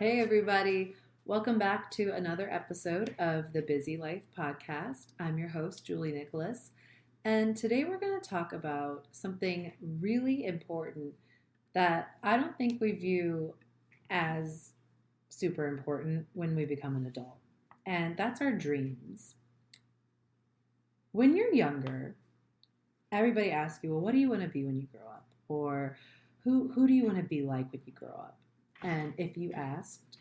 Hey, everybody. Welcome back to another episode of the Busy Life Podcast. I'm your host, Julie Nicholas, and today we're going to talk about something really important that I don't think we view as super important when we become an adult, and that's our dreams. When you're younger, everybody asks you, well, what do you want to be when you grow up? Or who do you want to be like when you grow up? And if you asked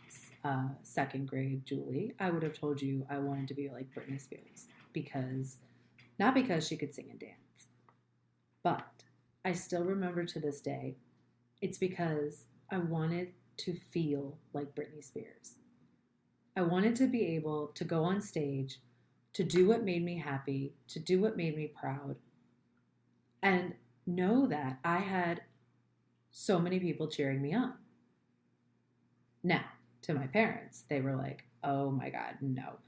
second grade Julie, I would have told you I wanted to be like Britney Spears not because she could sing and dance, but I still remember to this day, it's because I wanted to feel like Britney Spears. I wanted to be able to go on stage, to do what made me happy, to do what made me proud, and know that I had so many people cheering me on. Now, to my parents, they were like, oh my God, no.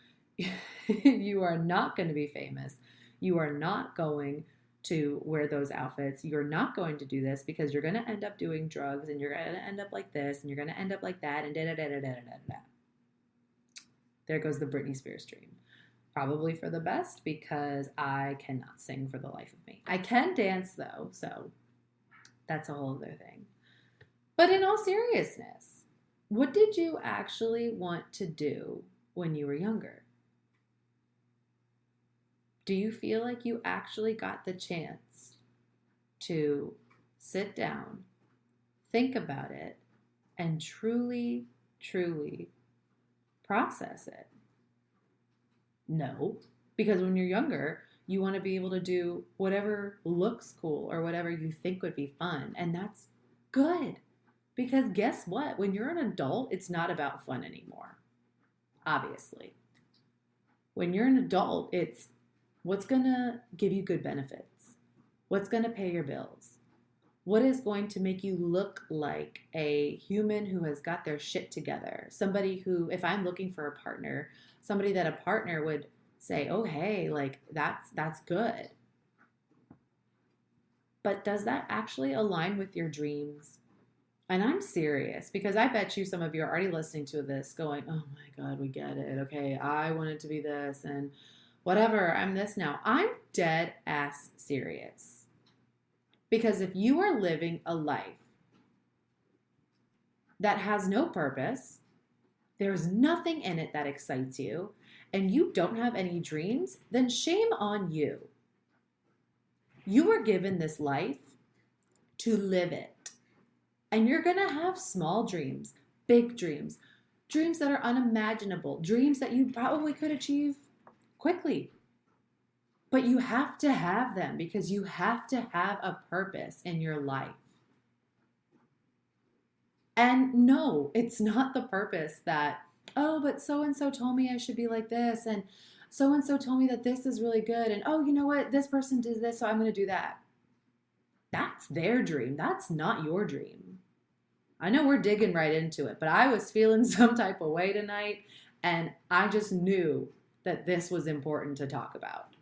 You are not going to be famous. You are not going to wear those outfits. You're not going to do this because you're going to end up doing drugs and you're going to end up like this and you're going to end up like that and da-da-da-da-da-da-da. There goes the Britney Spears dream. Probably for the best because I cannot sing for the life of me. I can dance though, so that's a whole other thing. But in all seriousness, what did you actually want to do when you were younger? Do you feel like you actually got the chance to sit down, think about it, and truly, truly process it? No, because when you're younger, you want to be able to do whatever looks cool or whatever you think would be fun, and that's good. Because guess what? When you're an adult, it's not about fun anymore, obviously. When you're an adult, it's what's going to give you good benefits, what's going to pay your bills, what is going to make you look like a human who has got their shit together, somebody who, if I'm looking for a partner, somebody that a partner would say, oh, hey, like that's good. But does that actually align with your dreams? And I'm serious because I bet you some of you are already listening to this going, oh my God, we get it. Okay, I wanted to be this and whatever, I'm this now. I'm dead ass serious. Because if you are living a life that has no purpose, there's nothing in it that excites you, and you don't have any dreams, then shame on you. You were given this life to live it. And you're going to have small dreams, big dreams, dreams that are unimaginable, dreams that you probably could achieve quickly. But you have to have them because you have to have a purpose in your life. And no, it's not the purpose that, oh, but so-and-so told me I should be like this, and so-and-so told me that this is really good, and oh, you know what, this person did this, so I'm going to do that. That's their dream. That's not your dream. I know we're digging right into it, but I was feeling some type of way tonight, and I just knew that this was important to talk about.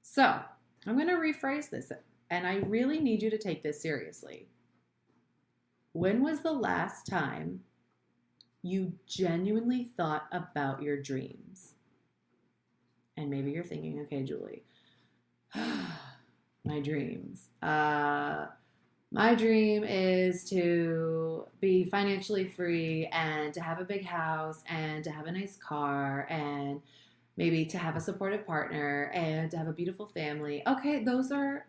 So, I'm going to rephrase this, and I really need you to take this seriously. When was the last time you genuinely thought about your dreams? And maybe you're thinking, okay, Julie, my dreams. My dream is to be financially free and to have a big house and to have a nice car and maybe to have a supportive partner and to have a beautiful family. Okay, those are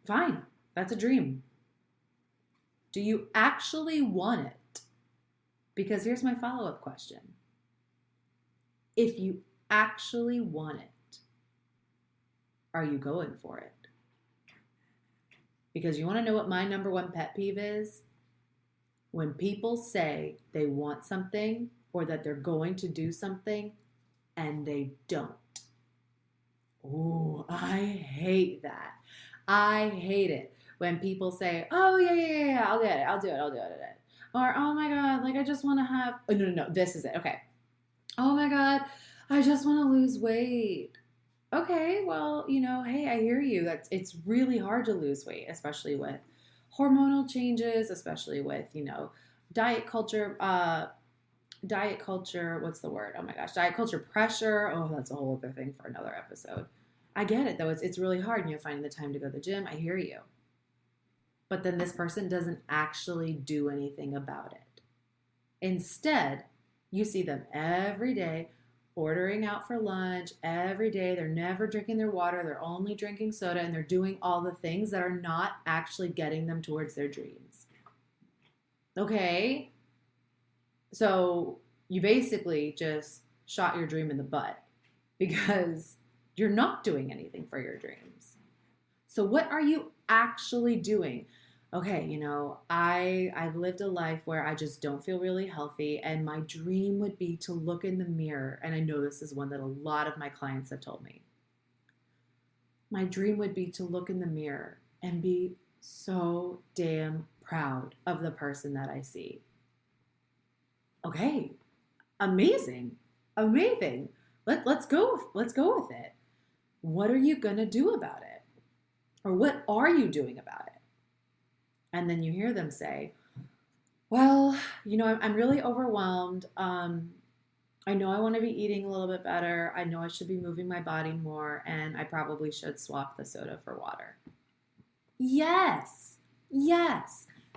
fine. That's a dream. Do you actually want it? Because here's my follow-up question. If you actually want it, are you going for it? Because you want to know what my number one pet peeve is? When people say they want something or that they're going to do something and they don't. Oh, I hate that. I hate it when people say, oh, yeah, I'll get it. I'll do it. Or, oh my God, like I just want to have, oh, no, this is it. Okay. Oh my God, I just want to lose weight. Okay, well, hey, I hear you. It's really hard to lose weight, especially with hormonal changes, especially with, diet culture, what's the word? Oh my gosh, diet culture pressure. Oh, that's a whole other thing for another episode. I get it though. It's really hard, and you're finding the time to go to the gym. I hear you. But then this person doesn't actually do anything about it. Instead, you see them every day ordering out for lunch every day. They're never drinking their water. They're only drinking soda, and they're doing all the things that are not actually getting them towards their dreams. Okay? So you basically just shot your dream in the butt because you're not doing anything for your dreams. So what are you actually doing? Okay, I've lived a life where I just don't feel really healthy, and my dream would be to look in the mirror, and I know this is one that a lot of my clients have told me. My dream would be to look in the mirror and be so damn proud of the person that I see. Okay, amazing. Let's go with it. What are you gonna do about it? Or what are you doing about it? And then you hear them say, well, I'm really overwhelmed. I know I want to be eating a little bit better. I know I should be moving my body more, and I probably should swap the soda for water. Yes.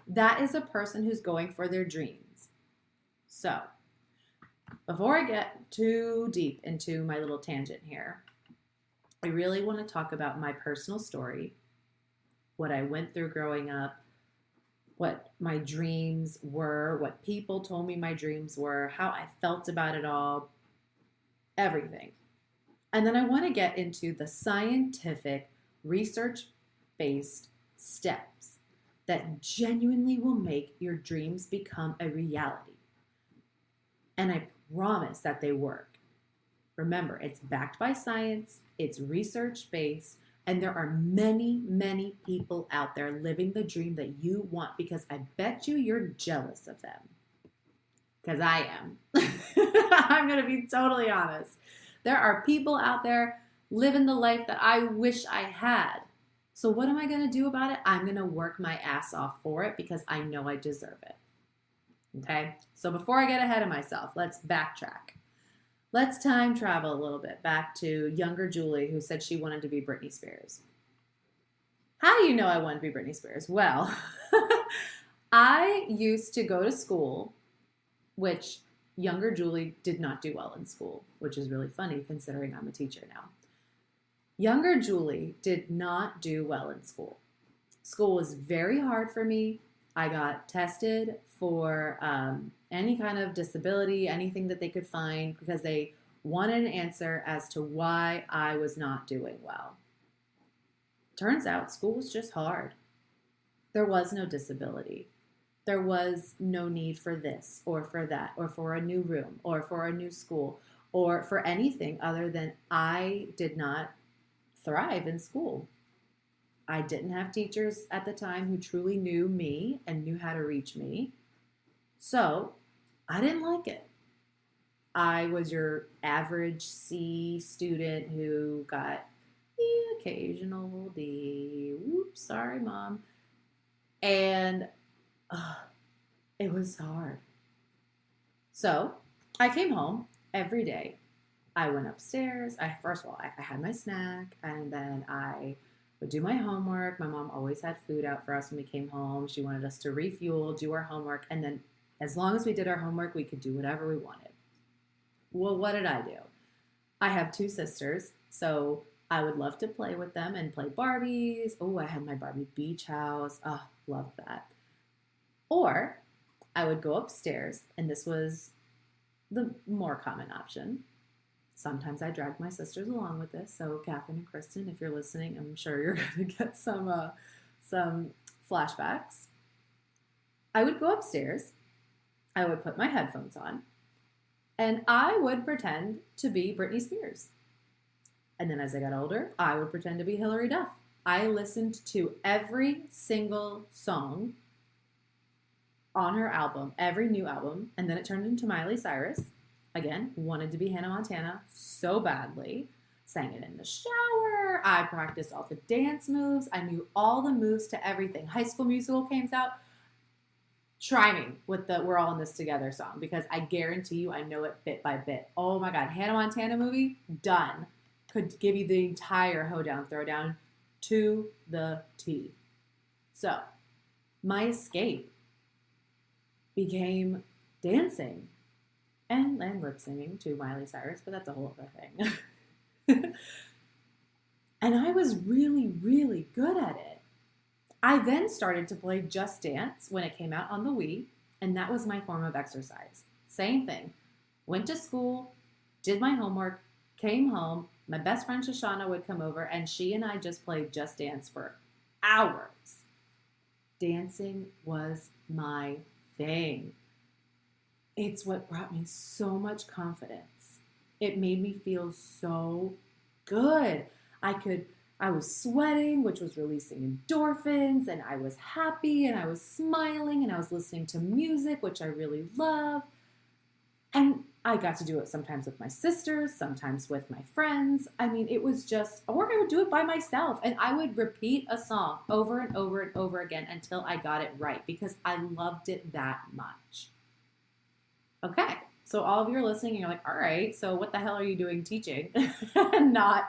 That is a person who's going for their dreams. So, before I get too deep into my little tangent here, I really want to talk about my personal story, what I went through growing up, what my dreams were, what people told me my dreams were, how I felt about it all, everything. And then I want to get into the scientific, research-based steps that genuinely will make your dreams become a reality. And I promise that they work. Remember, it's backed by science, it's research-based, and there are many, many people out there living the dream that you want, because I bet you're jealous of them. Because I am. I'm going to be totally honest. There are people out there living the life that I wish I had. So what am I going to do about it? I'm going to work my ass off for it because I know I deserve it. Okay? So before I get ahead of myself, let's backtrack. Let's time travel a little bit back to younger Julie, who said she wanted to be Britney Spears. How do you know I wanted to be Britney Spears? Well, I used to go to school, which younger Julie did not do well in school, which is really funny considering I'm a teacher now. Younger Julie did not do well in school. School was very hard for me. I got tested for any kind of disability, anything that they could find, because they wanted an answer as to why I was not doing well. Turns out school was just hard. There was no disability. There was no need for this or for that or for a new room or for a new school or for anything other than I did not thrive in school. I didn't have teachers at the time who truly knew me and knew how to reach me. So I didn't like it. I was your average C student who got the occasional D. Whoops, sorry, Mom. And it was hard. So I came home every day. I went upstairs. First of all, I had my snack, and then I would do my homework. My mom always had food out for us when we came home. She wanted us to refuel, do our homework, and then as long as we did our homework, we could do whatever we wanted. Well, what did I do? I have two sisters, so I would love to play with them and play Barbies. Oh, I had my Barbie beach house. Oh, love that. Or I would go upstairs, and this was the more common option. Sometimes I dragged my sisters along with this. So Catherine and Kristen, if you're listening, I'm sure you're going to get some flashbacks. I would go upstairs. I would put my headphones on. And I would pretend to be Britney Spears. And then as I got older, I would pretend to be Hilary Duff. I listened to every single song on her album, every new album. And then it turned into Miley Cyrus. Again, wanted to be Hannah Montana so badly. Sang it in the shower. I practiced all the dance moves. I knew all the moves to everything. High School Musical came out. try me with the "We're All in This Together" song, because I guarantee you I know it bit by bit. Oh my God, Hannah Montana movie, done. Could give you the entire hoedown, throwdown to the T. So, my escape became dancing and lip singing to Miley Cyrus, but that's a whole other thing. And I was really, really good at it. I then started to play Just Dance when it came out on the Wii, and that was my form of exercise. Same thing. Went to school, did my homework, came home. My best friend Shoshana would come over, and she and I just played Just Dance for hours. Dancing was my thing. It's what brought me so much confidence. It made me feel so good. I was sweating, which was releasing endorphins, and I was happy, and I was smiling, and I was listening to music, which I really love. And I got to do it sometimes with my sisters, sometimes with my friends. I mean, it was just, or I would do it by myself, and I would repeat a song over and over and over again until I got it right, because I loved it that much. Okay, so all of you are listening, and you're like, all right, so what the hell are you doing teaching? Not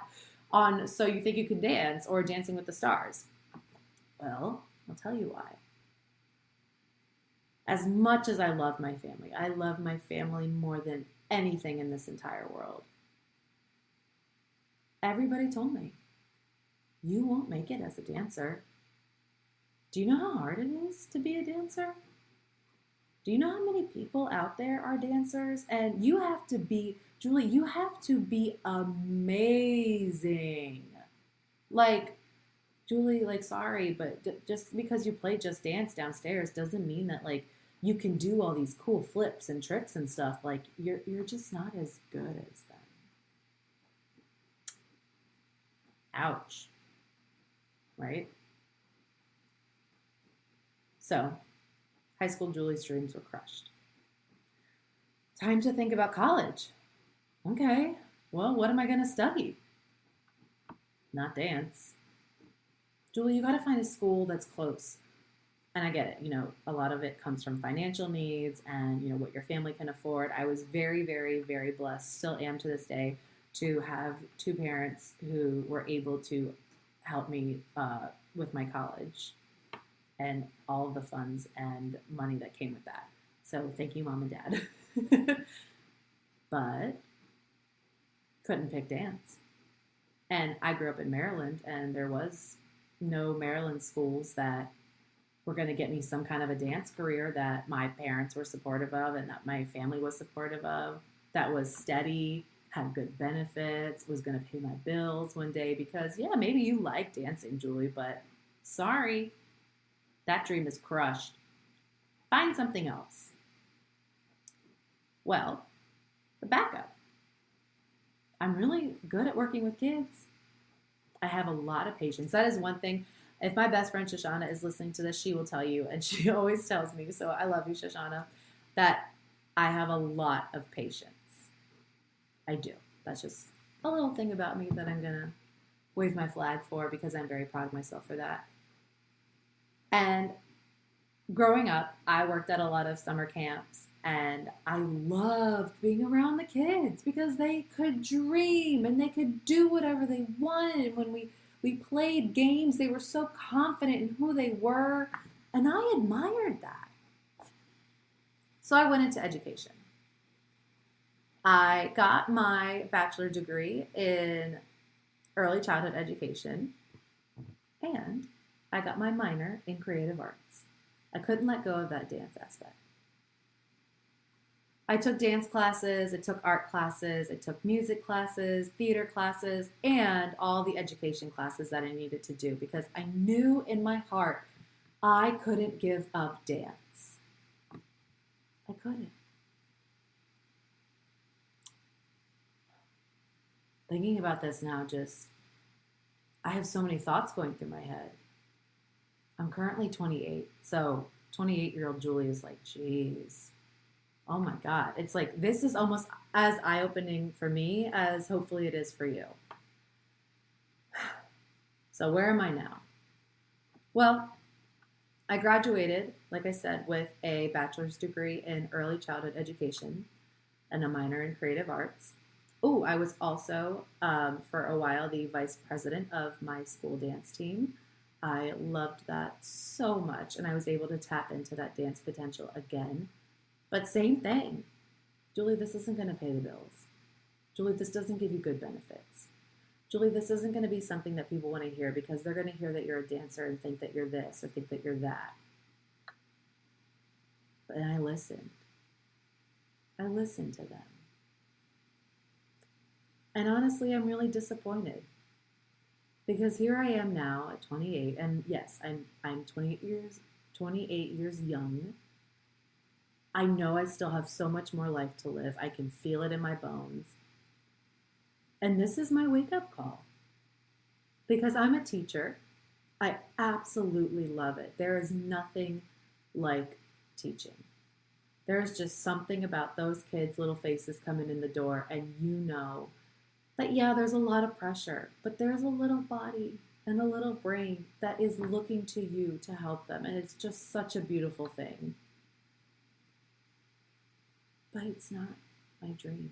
on So You Think You Can Dance or Dancing with the Stars. Well, I'll tell you why. As much as I love my family more than anything in this entire world. Everybody told me, you won't make it as a dancer. Do you know how hard it is to be a dancer? Do you know how many people out there are dancers? And you have to be, Julie, you have to be amazing. Like, Julie, like, sorry, but just because you play Just Dance downstairs doesn't mean that, like, you can do all these cool flips and tricks and stuff. Like, you're just not as good as them. Ouch. Right? So, high school Julie's dreams were crushed. Time to think about college. Okay, well, what am I going to study? Not dance. Julie, you got to find a school that's close. And I get it, a lot of it comes from financial needs and, what your family can afford. I was very, very, very blessed, still am to this day, to have two parents who were able to help me with my college and all of the funds and money that came with that. So thank you, Mom and Dad. But couldn't pick dance. And I grew up in Maryland, and there was no Maryland schools that were going to get me some kind of a dance career that my parents were supportive of and that my family was supportive of, that was steady, had good benefits, was going to pay my bills one day. Because, yeah, maybe you like dancing, Julie, but sorry, that dream is crushed. Find something else. Well, the backup. I'm really good at working with kids. I have a lot of patience. That is one thing. If my best friend Shoshana is listening to this, she will tell you, and she always tells me, so I love you, Shoshana, that I have a lot of patience. I do. That's just a little thing about me that I'm going to wave my flag for, because I'm very proud of myself for that. And growing up, I worked at a lot of summer camps, and I loved being around the kids because they could dream and they could do whatever they wanted. When we played games, they were so confident in who they were, and I admired that. So I went into education. I got my bachelor degree in early childhood education, and I got my minor in creative arts. I couldn't let go of that dance aspect. I took dance classes, I took art classes, I took music classes, theater classes, and all the education classes that I needed to do, because I knew in my heart I couldn't give up dance. I couldn't. Thinking about this now, I have so many thoughts going through my head. I'm currently 28, so 28-year-old Julie is like, geez. Oh my God. It's like, this is almost as eye-opening for me as hopefully it is for you. So where am I now? Well, I graduated, like I said, with a bachelor's degree in early childhood education and a minor in creative arts. Oh, I was also, for a while, the vice president of my school dance team. I loved that so much, and I was able to tap into that dance potential again. But same thing. Julie, this isn't going to pay the bills. Julie, this doesn't give you good benefits. Julie, this isn't going to be something that people want to hear because they're going to hear that you're a dancer and think that you're this or think that you're that. But I listened. I listened to them. And honestly, I'm really disappointed because here I am now at 28, and yes, I'm 28 years young. I know I still have so much more life to live. I can feel it in my bones. And this is my wake-up call because I'm a teacher. I absolutely love it. There is nothing like teaching. There's just something about those kids' little faces coming in the door, and you know that, yeah, there's a lot of pressure, but there's a little body and a little brain that is looking to you to help them. And it's just such a beautiful thing. But it's not my dream.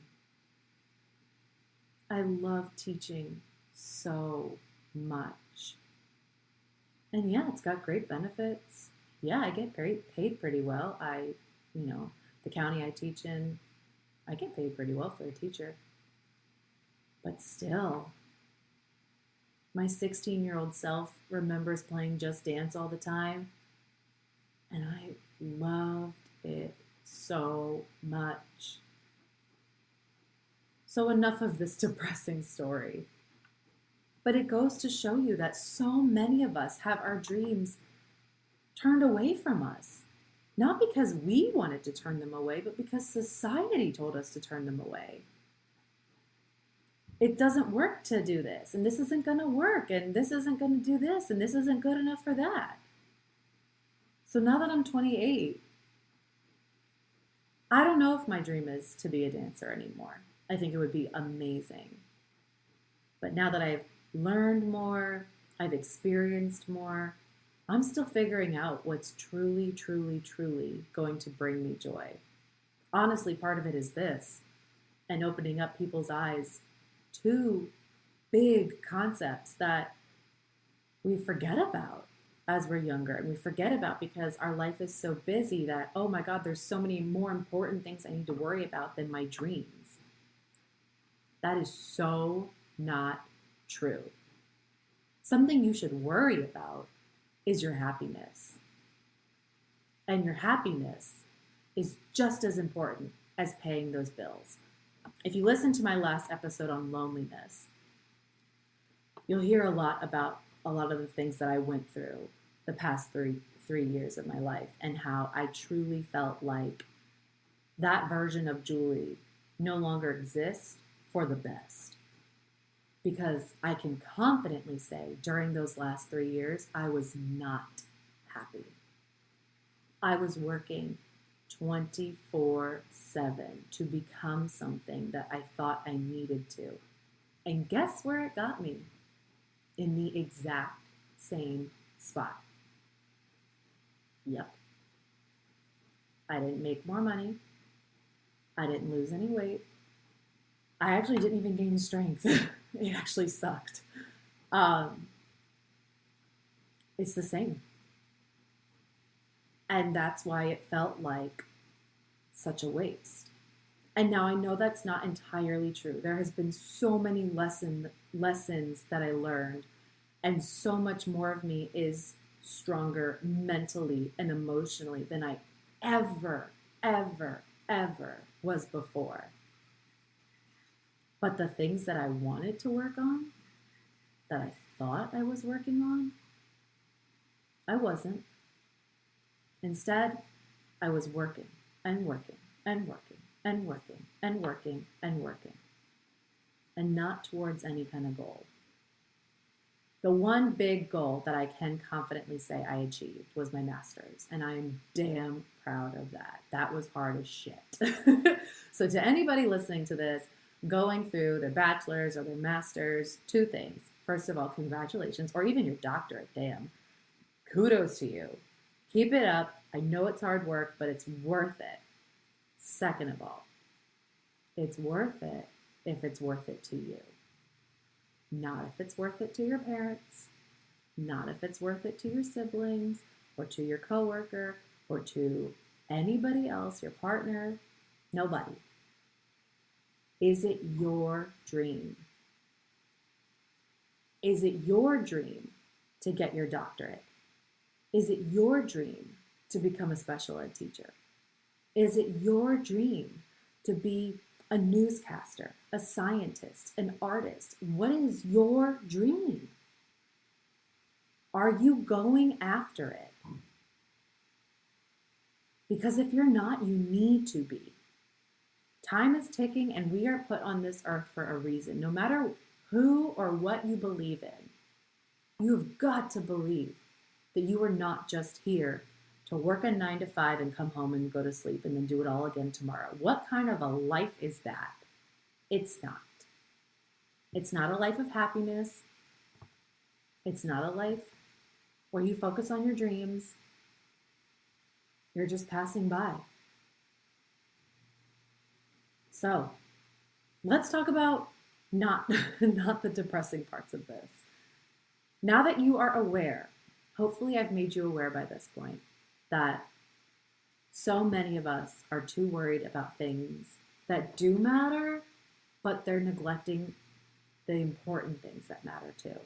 I love teaching so much. And yeah, it's got great benefits. Yeah, I get paid pretty well. The county I teach in, I get paid pretty well for a teacher. But still, my 16-year-old self remembers playing Just Dance all the time. And I loved it so much. So enough of this depressing story. But it goes to show you that so many of us have our dreams turned away from us. Not because we wanted to turn them away, but because society told us to turn them away. It doesn't work to do this, and this isn't going to work, and this isn't going to do this, and this isn't good enough for that. So now that I'm 28, I don't know if my dream is to be a dancer anymore. I think it would be amazing. But now that I've learned more, I've experienced more, I'm still figuring out what's truly, truly, truly going to bring me joy. Honestly, part of it is this, and opening up people's eyes to big concepts that we forget about as we're younger. And we forget about because our life is so busy that, oh my God, there's so many more important things I need to worry about than my dreams. That is so not true. Something you should worry about is your happiness. And your happiness is just as important as paying those bills. If you listen to my last episode on loneliness, you'll hear a lot about a lot of the things that I went through the past three years of my life and how I truly felt like that version of Julie no longer exists for the best. Because I can confidently say during those last 3 years, I was not happy. I was working 24/7 to become something that I thought I needed to. And guess where it got me? In the exact same spot. Yep. I didn't make more money. I didn't lose any weight. I actually didn't even gain strength. It actually sucked. It's the same. And that's why it felt like such a waste. And now I know that's not entirely true. There has been so many lessons that I learned, and so much more of me is stronger mentally and emotionally than I ever was before. But the things that I wanted to work on, that I thought I was working on, I wasn't. Instead, I was working and working and working and working and working and working, and not towards any kind of goal. The one big goal that I can confidently say I achieved was my master's, and I am damn proud of that. That was hard as shit. So to anybody listening to this, going through their bachelor's or their master's, two things. First of all, congratulations, or even your doctorate, damn. Kudos to you. Keep it up. I know it's hard work, but it's worth it. Second of all, it's worth it if it's worth it to you. Not if it's worth it to your parents, not if it's worth it to your siblings or to your coworker or to anybody else, your partner, nobody. Is it your dream? Is it your dream to get your doctorate? Is it your dream to become a special ed teacher? Is it your dream to be a newscaster, a scientist, an artist? What is your dream? Are you going after it? Because if you're not, you need to be. Time is ticking and we are put on this earth for a reason. No matter who or what you believe in, you've got to believe that you are not just here to work a 9 to 5 and come home and go to sleep and then do it all again tomorrow. What kind of a life is that? It's not. It's not a life of happiness. It's not a life where you focus on your dreams. You're just passing by. So let's talk about not the depressing parts of this. Now that you are aware, hopefully I've made you aware by this point, that so many of us are too worried about things that do matter, but they're neglecting the important things that matter too.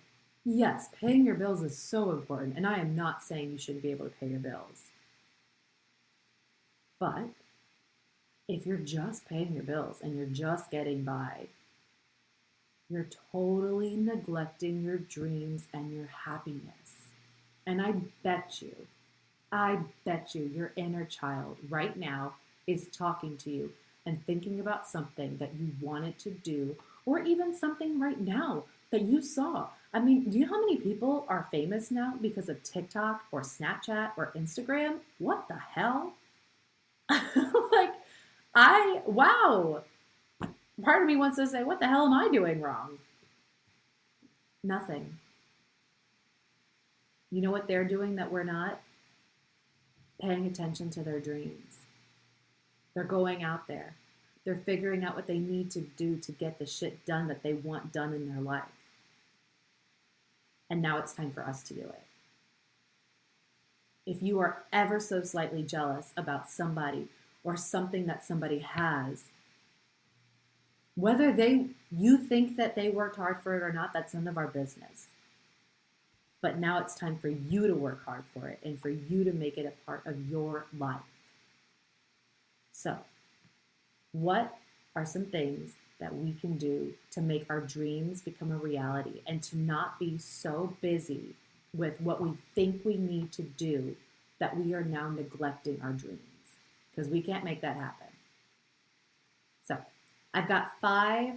Yes, paying your bills is so important, and I am not saying you shouldn't be able to pay your bills. But if you're just paying your bills and you're just getting by, you're totally neglecting your dreams and your happiness. And I bet you, your inner child right now is talking to you and thinking about something that you wanted to do, or even something right now that you saw. I mean, do you know how many people are famous now because of TikTok or Snapchat or Instagram? What the hell? Wow. Part of me wants to say, what the hell am I doing wrong? Nothing. You know what they're doing that we're not? Paying attention to their dreams. They're going out there. They're figuring out what they need to do to get the shit done that they want done in their life. And now it's time for us to do it. If you are ever so slightly jealous about somebody or something that somebody has, whether you think that they worked hard for it or not, that's none of our business. But now it's time for you to work hard for it and for you to make it a part of your life. So, what are some things that we can do to make our dreams become a reality and to not be so busy with what we think we need to do that we are now neglecting our dreams? Because we can't make that happen. So, I've got 5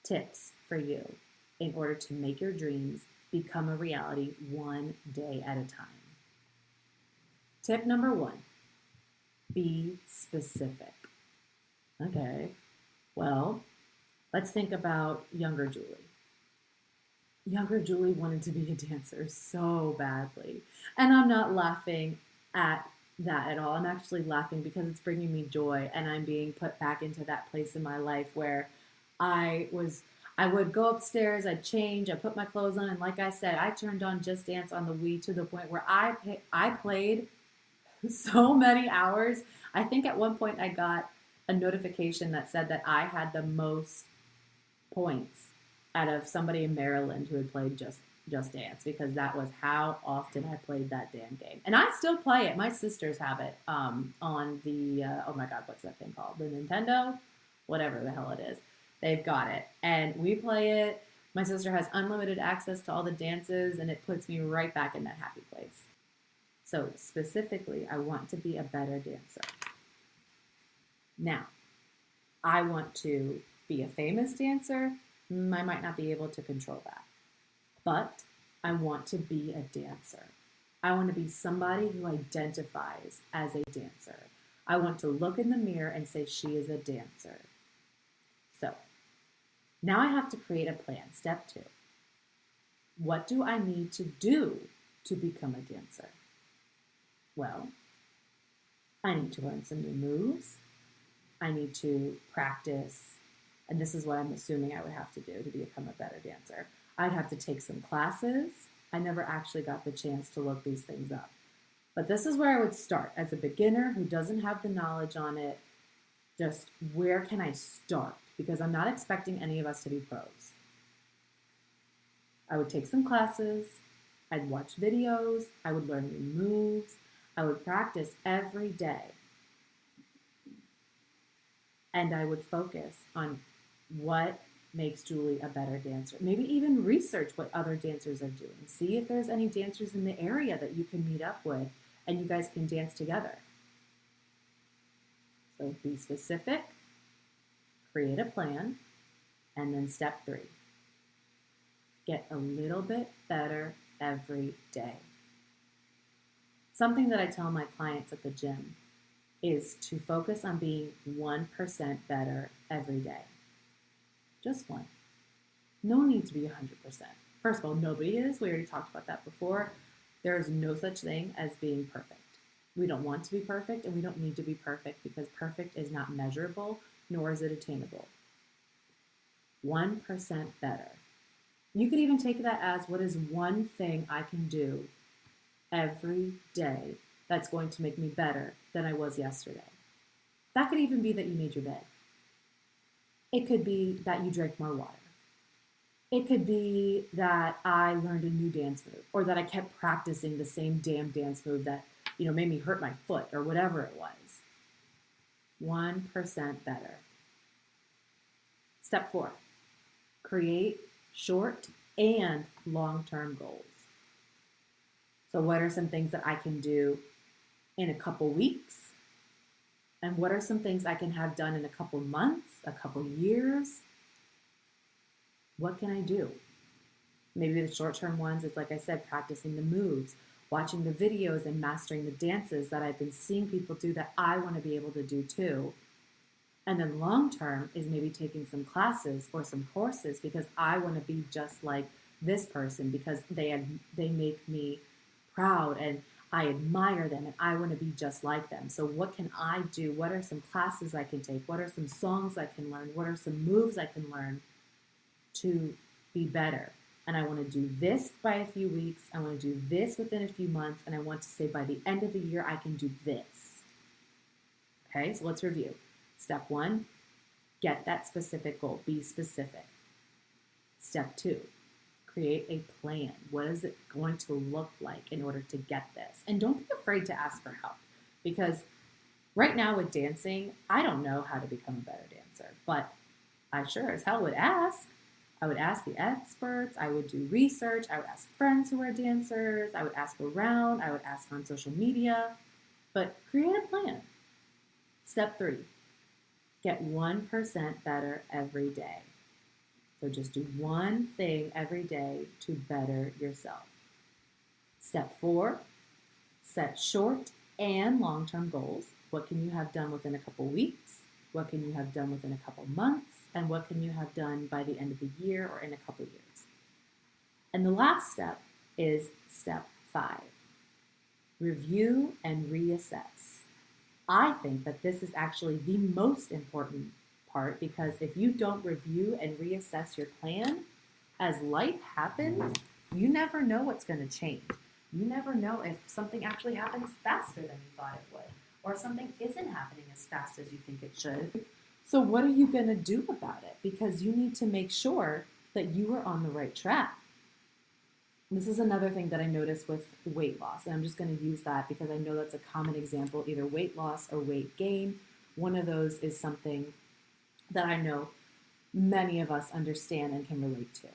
tips for you in order to make your dreams become a reality one day at a time. Tip number 1, be specific. Okay, well, let's think about younger Julie. Younger Julie wanted to be a dancer so badly. And I'm not laughing at that at all. I'm actually laughing because it's bringing me joy and I'm being put back into that place in my life where I would go upstairs, I'd change, I'd put my clothes on, and like I said, I turned on Just Dance on the Wii to the point where I played so many hours. I think at one point I got a notification that said that I had the most points out of somebody in Maryland who had played Just Dance, because that was how often I played that damn game. And I still play it. My sisters have it on the, oh my God, what's that thing called? The Nintendo? Whatever the hell it is. They've got it. And we play it. My sister has unlimited access to all the dances, and it puts me right back in that happy place. So specifically, I want to be a better dancer. Now, I want to be a famous dancer. I might not be able to control that. But I want to be a dancer. I want to be somebody who identifies as a dancer. I want to look in the mirror and say she is a dancer. So, now I have to create a plan. Step 2. What do I need to do to become a dancer? Well, I need to learn some new moves. I need to practice, and this is what I'm assuming I would have to do to become a better dancer. I'd have to take some classes. I never actually got the chance to look these things up. But this is where I would start as a beginner who doesn't have the knowledge on it. Just where can I start? Because I'm not expecting any of us to be pros. I would take some classes. I'd watch videos. I would learn new moves. I would practice every day. And I would focus on what makes Julie a better dancer. Maybe even research what other dancers are doing. See if there's any dancers in the area that you can meet up with and you guys can dance together. So be specific, create a plan, and then step 3. Get a little bit better every day. Something that I tell my clients at the gym is to focus on being 1% better every day. Just 1. No need to be 100%. First of all, nobody is. We already talked about that before. There is no such thing as being perfect. We don't want to be perfect, and we don't need to be perfect because perfect is not measurable, nor is it attainable. 1% better. You could even take that as, what is one thing I can do every day that's going to make me better than I was yesterday? That could even be that you made your bed. It could be that you drank more water. It could be that I learned a new dance move, or that I kept practicing the same damn dance move that made me hurt my foot, or whatever it was. 1% better. Step 4, create short and long-term goals. So what are some things that I can do in a couple weeks? And what are some things I can have done in a couple months, a couple years? What can I do? Maybe the short-term ones is, like I said, practicing the moves, watching the videos and mastering the dances that I've been seeing people do that I want to be able to do too. And then long-term is maybe taking some classes or some courses because I want to be just like this person, because they make me proud and I admire them and I want to be just like them. So what can I do? What are some classes I can take? What are some songs I can learn? What are some moves I can learn to be better? And I want to do this by a few weeks. I want to do this within a few months. And I want to say by the end of the year, I can do this. Okay, so let's review. Step 1, get that specific goal. Be specific. Step 2, create a plan. What is it going to look like in order to get this? And don't be afraid to ask for help, because right now with dancing, I don't know how to become a better dancer, but I sure as hell would ask. I would ask the experts. I would do research. I would ask friends who are dancers. I would ask around. I would ask on social media. But create a plan. Step 3, get 1% better every day. So just do one thing every day to better yourself. Step 4, set short and long-term goals. What can you have done within a couple weeks? What can you have done within a couple months? And what can you have done by the end of the year or in a couple years? And the last step is step 5, review and reassess. I think that this is actually the most important part, because if you don't review and reassess your plan, as life happens, you never know what's going to change. You never know if something actually happens faster than you thought it would, or something isn't happening as fast as you think it should. So what are you going to do about it? Because you need to make sure that you are on the right track. This is another thing that I noticed with weight loss, and I'm just going to use that because I know that's a common example, either weight loss or weight gain. One of those is something that I know many of us understand and can relate to.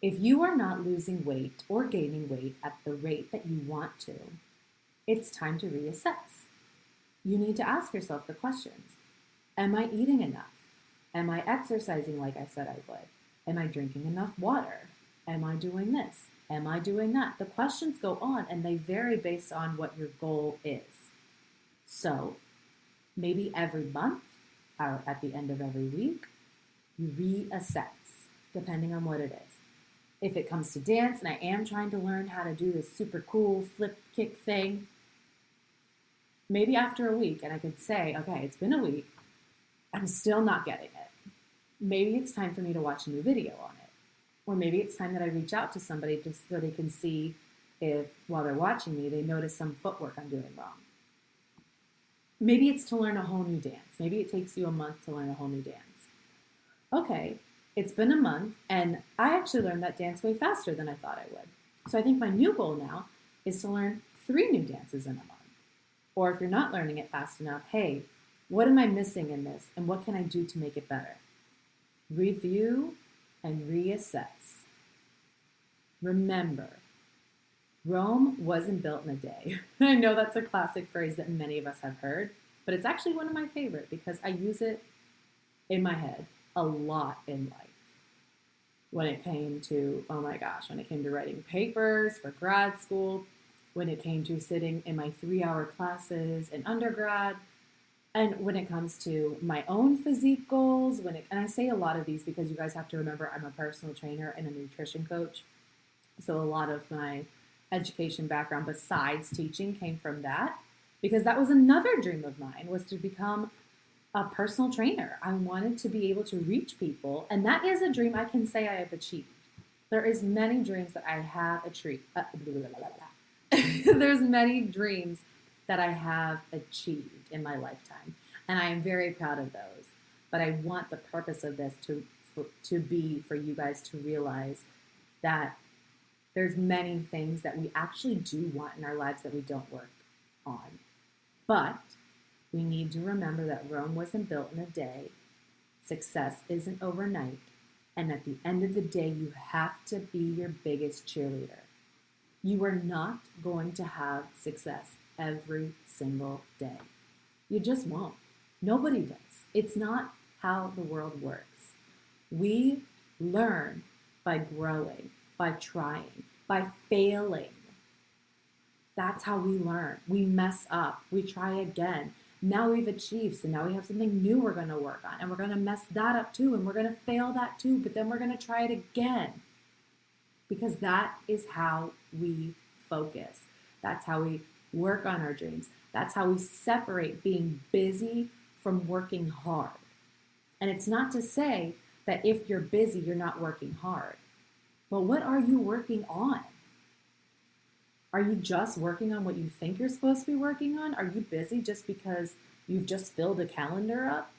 If you are not losing weight or gaining weight at the rate that you want to, it's time to reassess. You need to ask yourself the questions. Am I eating enough? Am I exercising like I said I would? Am I drinking enough water? Am I doing this? Am I doing that? The questions go on and they vary based on what your goal is. So maybe every month or at the end of every week, you reassess depending on what it is. if it comes to dance and I am trying to learn how to do this super cool flip kick thing, maybe after a week, and I could say, okay, it's been a week, I'm still not getting it. Maybe it's time for me to watch a new video on it. Or maybe it's time that I reach out to somebody just so they can see if, while they're watching me, they notice some footwork I'm doing wrong. Maybe it's to learn a whole new dance. Maybe it takes you a month to learn a whole new dance. Okay, it's been a month, and I actually learned that dance way faster than I thought I would. So I think my new goal now is to learn 3 new dances in a month. Or if you're not learning it fast enough, hey, what am I missing in this, and what can I do to make it better? Review and reassess. Remember, Rome wasn't built in a day. I know that's a classic phrase that many of us have heard, but it's actually one of my favorite because I use it in my head a lot in life. When it came to, oh my gosh, when it came to writing papers for grad school, when it came to sitting in my 3-hour classes in undergrad, and when it comes to my own physique goals, and I say a lot of these because you guys have to remember I'm a personal trainer and a nutrition coach. So a lot of my education background besides teaching came from that, because that was another dream of mine, was to become a personal trainer. I wanted to be able to reach people, and that is a dream I can say I have achieved. There is many dreams that I have achieved. There's many dreams that I have achieved in my lifetime, and I am very proud of those. But I want the purpose of this to be for you guys to realize that there's many things that we actually do want in our lives that we don't work on. But we need to remember that Rome wasn't built in a day. Success isn't overnight. And at the end of the day, you have to be your biggest cheerleader. You are not going to have success every single day. You just won't. Nobody does. It's not how the world works. We learn by growing, by trying, by failing. That's how we learn. We mess up. We try again. Now we've achieved, so now we have something new we're going to work on, and we're going to mess that up too, and we're going to fail that too, but then we're going to try it again, because that is how we focus. That's how we work on our dreams. That's how we separate being busy from working hard. And it's not to say that if you're busy, you're not working hard, but what are you working on? Are you just working on what you think you're supposed to be working on? Are you busy just because you've just filled a calendar up?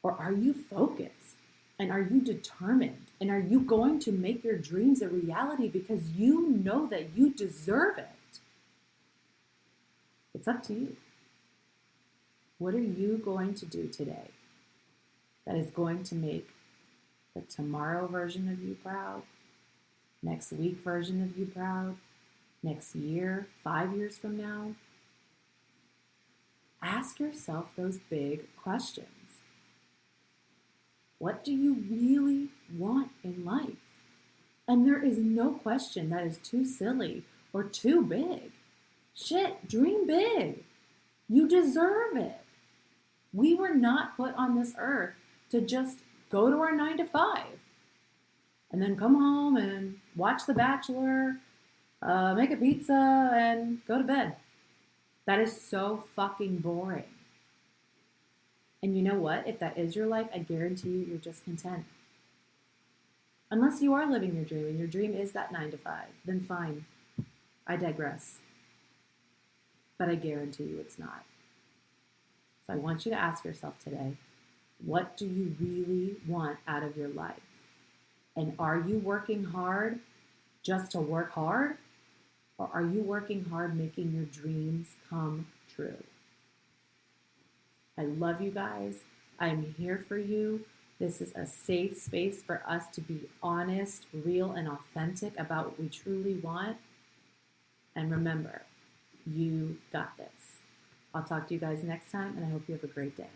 Or are you focused? And are you determined? And are you going to make your dreams a reality because you know that you deserve it? It's up to you. What are you going to do today that is going to make the tomorrow version of you proud, next week version of you proud, next year, 5 years from now? Ask yourself those big questions. What do you really want in life? And there is no question that is too silly or too big. Shit, dream big. You deserve it. We were not put on this earth to just go to our 9 to 5 and then come home and watch The Bachelor, make a pizza, and go to bed. That is so fucking boring. And you know what? If that is your life, I guarantee you, you're just content. Unless you are living your dream and your dream is that 9 to 5, then fine. I digress. But I guarantee you it's not. So I want you to ask yourself today, what do you really want out of your life? And are you working hard just to work hard? Or are you working hard making your dreams come true? I love you guys. I'm here for you. This is a safe space for us to be honest, real, and authentic about what we truly want. And remember, you got this. I'll talk to you guys next time, and I hope you have a great day.